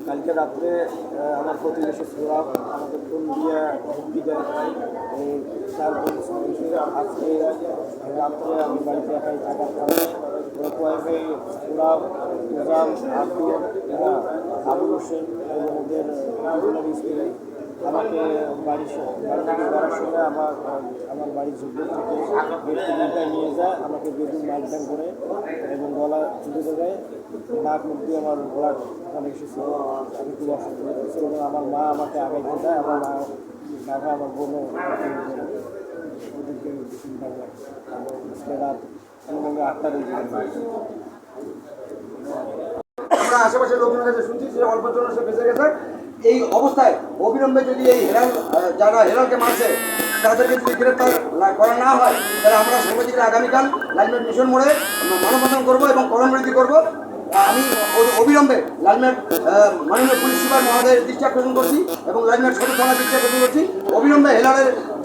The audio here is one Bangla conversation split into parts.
কালকে রাত্রে আমার প্রতিবেশী সুরাব আমাকে ফোন দিয়ে হুমকি দেয়। আজকে রাত্রে আমি বাড়িতে একাই থাকার কারণে ওরা কয়েকে সুরাব, নিজাম, আব্দুল, আবুল হোসেন এবং ওদের স্ত্রী আমাকে বাড়ি থেকে করার সময় আমার বাড়ির ঝুঁকি থেকে বেডরুমটায় নিয়ে যায়, আমাকে বেডরুম মাইকডাউন করে এবং গলা চুলে দেয়, নাক মুখ দিয়ে আমার ব্লাড অনেক এসেছিল। আমি খুব অসুস্থ হয়েছিল এবং আমার মা আমাকে আগাইতে দেয়, আমার মা বাবা আমার বোনও ওদেরকে রাত অনুভবে 8টা বেজে গেছে। আমরা আশেপাশের লোকজনের কাছে শুনছি যে অল্পের জন্য সে বেঁচে গেছে। এই অবস্থায় অবিলম্বে যদি এই যারা হেরালকে মারছে তাদেরকে যদি গ্রেপ্তার করা না হয় তাহলে আমরা সাংবাদিকরা আগামীকাল লালমেট মিশন মোড়ে মানববন্ধন করবো এবং কর্মবিরতি করবো। আমি অবিলম্বে লালমেট মাননীয় পুলিশ সুপার মহোদয়ের দৃষ্টি আকর্ষণ করছি এবং লালমেট সদর থানার দৃষ্টি আকর্ষণ করছি। অবিলম্বে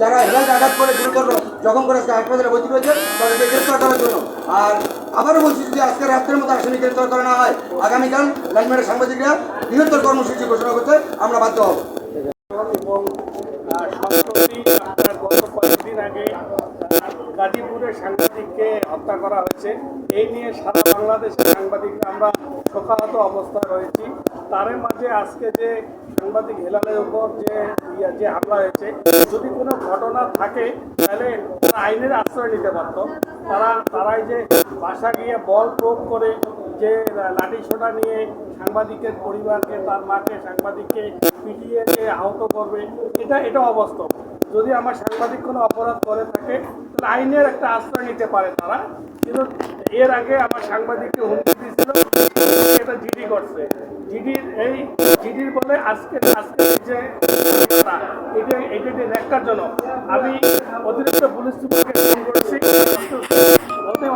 যারা হেলালকে আঘাত করে গুরুতর জখম করে হাসপাতালে ভর্তি রয়েছে তাদেরকে গ্রেপ্তার করার জন্য। আর আবারও বলছি, যদি আজকে রাত্রের মতো আসামি গ্রেপ্তার করা না হয় আগামীকাল লালমেটের সাংবাদিকরা বৃহত্তর কর্মসূচি ঘোষণা করতে আমরা বাধ্য হব। এবং সম্প্রতি আপনার গত কয়েকদিন আগে গাজীপুরের সাংবাদিককে হত্যা করা হয়েছে। এই নিয়ে সারা বাংলাদেশের সাংবাদিকরা আমরা শোকাহত অবস্থায় রয়েছি। তারের মাঝে আজকে যে সাংবাদিক হেলালের উপর যে হামলা হয়েছে, যদি কোনো ঘটনা থাকে তাহলে তারা আইনের আশ্রয় নিতে পারত। তারাই যে বাসা গিয়ে বল প্রয়োগ করে যে লাঠি সোটা নিয়ে সাংবাদিকের পরিবারকে, তার মাকে, সাংবাদিককে পিটিয়ে আহত করবে, এটা অবাস্তব। যদি আমার সাংবাদিক কোনো অপরাধ করে থাকে তাহলে আইনের একটা আশ্রয় নিতে পারে তারা। কিন্তু এর আগে আমার সাংবাদিককে হুমকি দিয়েছিল, এটা জিডি করছে। জিডির বলে আজকে যে এটা ন্যাক্কারজনক। আমি অতিরিক্ত পুলিশ সুপারকে ফোন করেছি,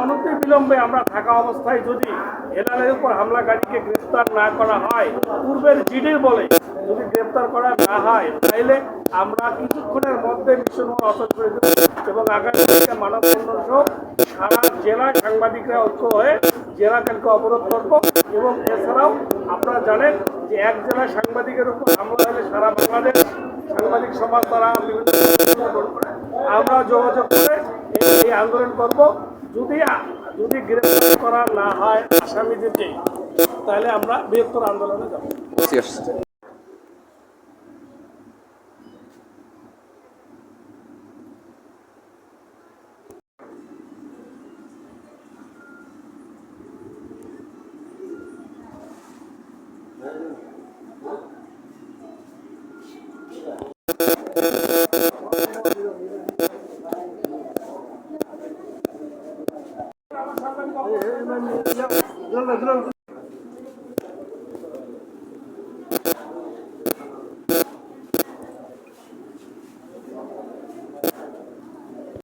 অনতি বিলম্বে আমরা থাকা অবস্থায় যদি হেলালের উপর হামলাকারীকে গ্রেফতার না করা হয়, পূর্বের জিডির বলে যদি গ্রেফতার করা না হয়, তাহলে আমরা কিছুক্ষণের মধ্যে মিশন অচল করে দেব এবং আগামী মানববন্ধন সহ সারা জেলায় সাংবাদিকরা ঐক্য হয়ে জেলা কালকে অবরোধ করব। এবং এছাড়াও আপনারা জানেন যে এক জেলায় সাংবাদিকের উপর হামলা হলে সারা বাংলাদেশ সাংবাদিক সমাজ তারা বিভিন্ন আমরা যোগাযোগ করে এই আন্দোলন করব। যদি গ্রেফতার করা না হয় আসামিদেরকে, তাহলে আমরা বৃহত্তর আন্দোলনে যাব।